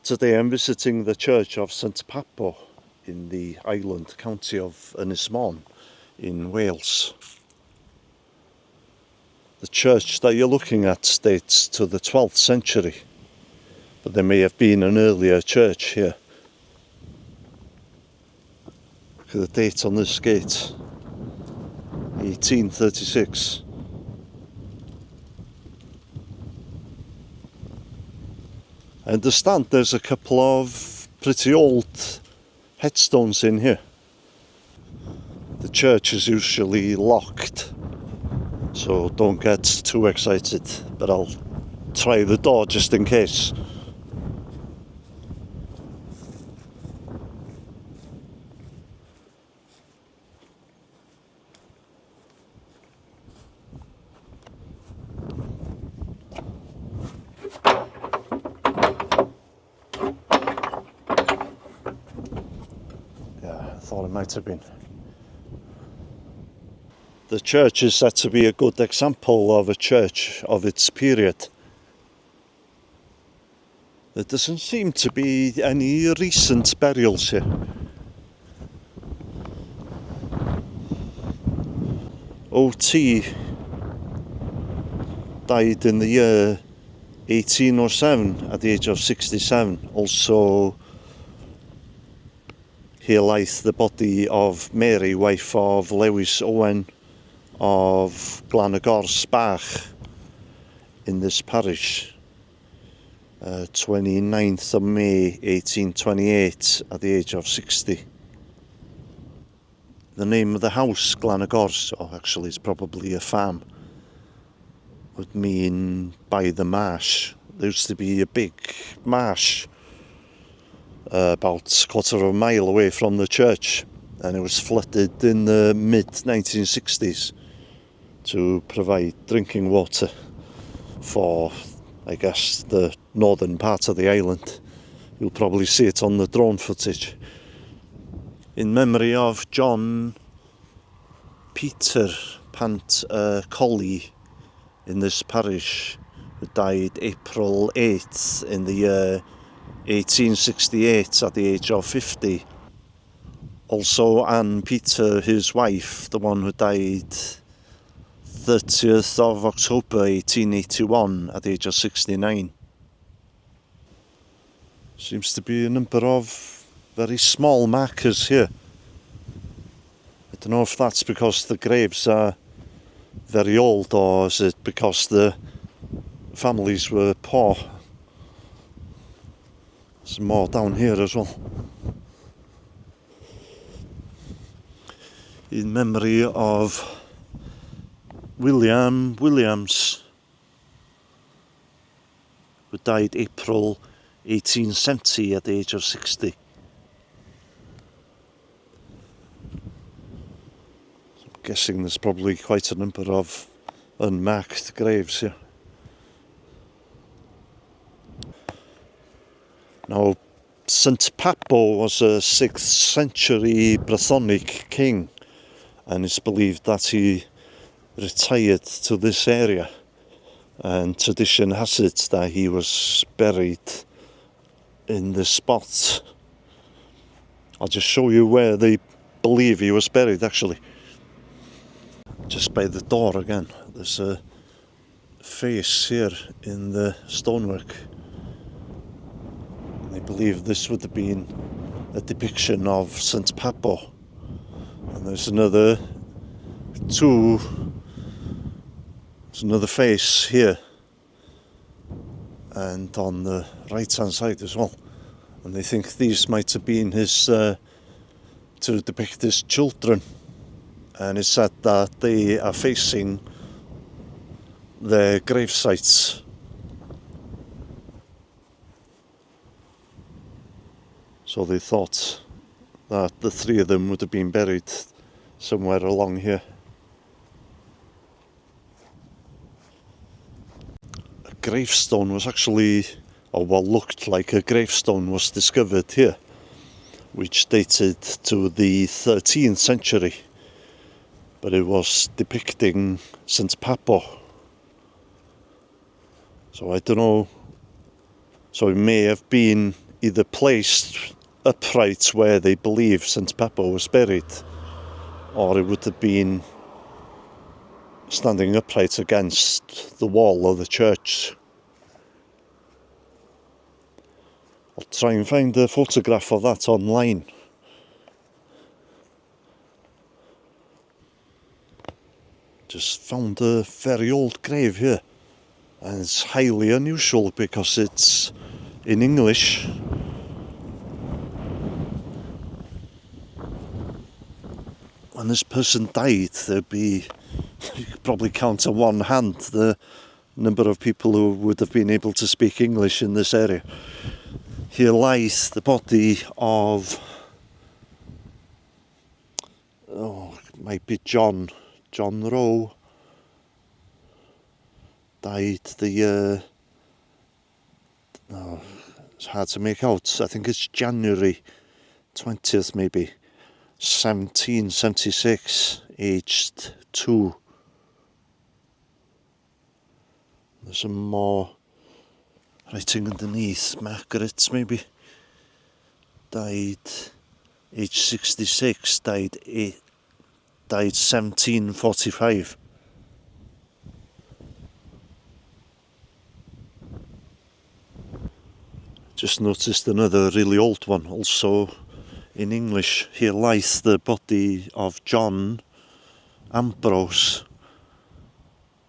Today I'm visiting the church of St Pabo in the island county of Ynys Môn in Wales. The church that you're looking at dates to the 12th century, but there may have been an earlier church here. Look at the date on this gate, 1836. I understand there's a couple of pretty old headstones in here. The church is usually locked, so don't get too excited, but I'll try the door just in case. Thought it might have been. The church is said to be a good example of a church of its period. There doesn't seem to be any recent burials here. OT died in the year 1807 at the age of 67. Also, here lies the body of Mary, wife of Lewis Owen of Glanagors in this parish. 29th of May 1828 at the age of 60. The name of the house, Glanagors, or actually it's probably a farm, would mean by the marsh. There used to be a big marsh about a quarter of a mile away from the church, and it was flooded in the mid-1960s to provide drinking water for, I guess, the northern part of the island. You'll probably see it on the drone footage. In memory of John Peter Pant Colley in this parish, who died April 8th in the year 1868 at the age of 50. Also Anne Peter, his wife, the one who died 30th of October 1881 at the age of 69. Seems to be a number of very small markers here. I don't know if that's because the graves are very old, or is it because the families were poor. There's more down here as well. In memory of William Williams, who died April 1870 at the age of 60. I'm guessing there's probably quite a number of unmarked graves here. Now, St Pabo was a 6th century Brythonic king, and it's believed that he retired to this area, and tradition has it that he was buried in this spot. I'll just show you where they believe he was buried actually. Just by the door again, there's a face here in the stonework. I believe this would have been a depiction of St Pabo. And there's another face here, and on the right hand side as well. And they think these might have been his, to depict his children. And it's said that they are facing their grave sites. So they thought that the three of them would have been buried somewhere along here. A gravestone was actually, or what looked like a gravestone, was discovered here, which dated to the 13th century, but it was depicting St Pabo. So I don't know, so it may have been either placed upright where they believe St. Pabo was buried, or it would have been standing upright against the wall of the church. I'll try and find a photograph of that online. Just found a very old grave here, and it's highly unusual because it's in English. When this person died, there'd be, you could probably count on one hand the number of people who would have been able to speak English in this area. Here lies the body of, it might be John Rowe. Died the it's hard to make out. I think it's January 20th maybe, 1776, aged 2. There's some more writing underneath. Margaret maybe. Died age 66, died 1745. Just noticed another really old one, also in English. Here lies the body of John Ambrose,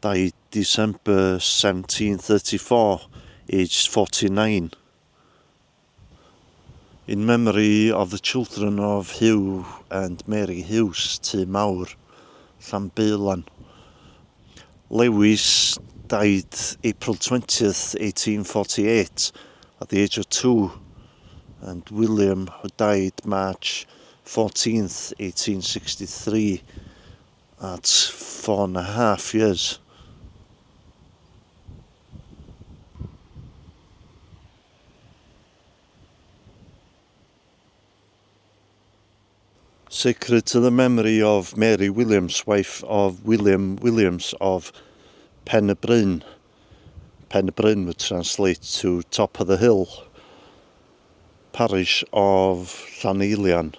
died December 1734, aged 49. In memory of the children of Hugh and Mary Hughes, Ty Mawr, Llanbelan. Lewis died April 20th, 1848, at the age of 2, and William, who died March 14th, 1863, at 4.5 years. Sacred to the memory of Mary Williams, wife of William Williams of Pen y Bryn. Pen y Bryn would translate to top of the hill. Parish of Llanelian,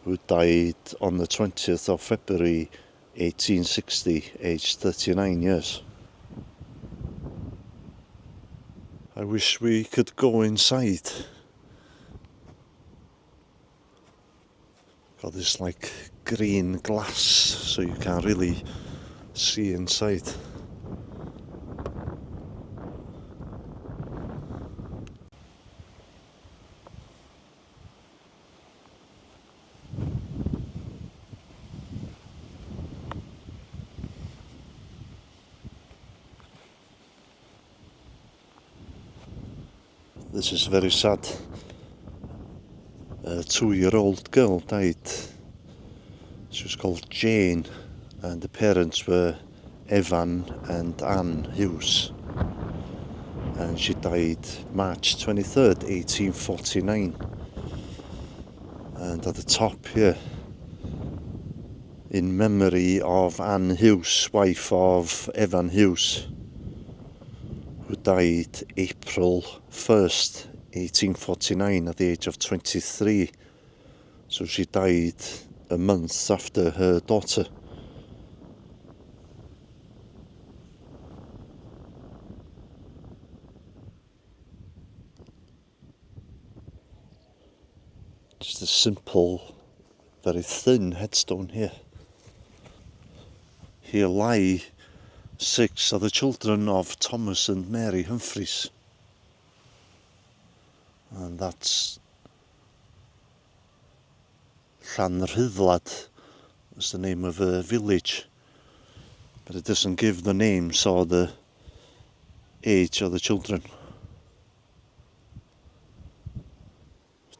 who died on the 20th of February 1860, aged 39 years. I wish we could go inside. Got this like green glass so you can't really see inside. This is very sad. A 2-year-old girl died. She was called Jane, and the parents were Evan and Anne Hughes. And she died March 23rd, 1849. And at the top here, in memory of Anne Hughes, wife of Evan Hughes, who died April 1st, 1849, at the age of 23. So she died a month after her daughter. Just a simple, very thin headstone here. Here lie 6 of the children of Thomas and Mary Humphreys. And that's Llanrhyddlad was the name of a village, but it doesn't give the names or the age of the children.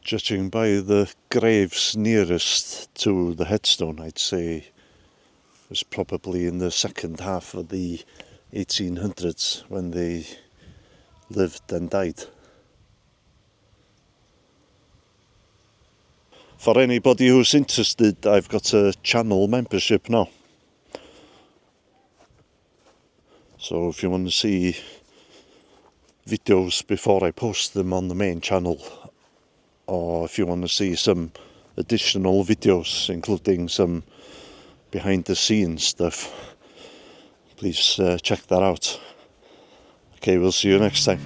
Judging by the graves nearest to the headstone, I'd say it was probably in the second half of the 1800s when they lived and died. For anybody who's interested, I've got a channel membership now. So if you want to see videos before I post them on the main channel, or if you want to see some additional videos, including some behind the scenes stuff, please check that out. Okay, we'll see you next time.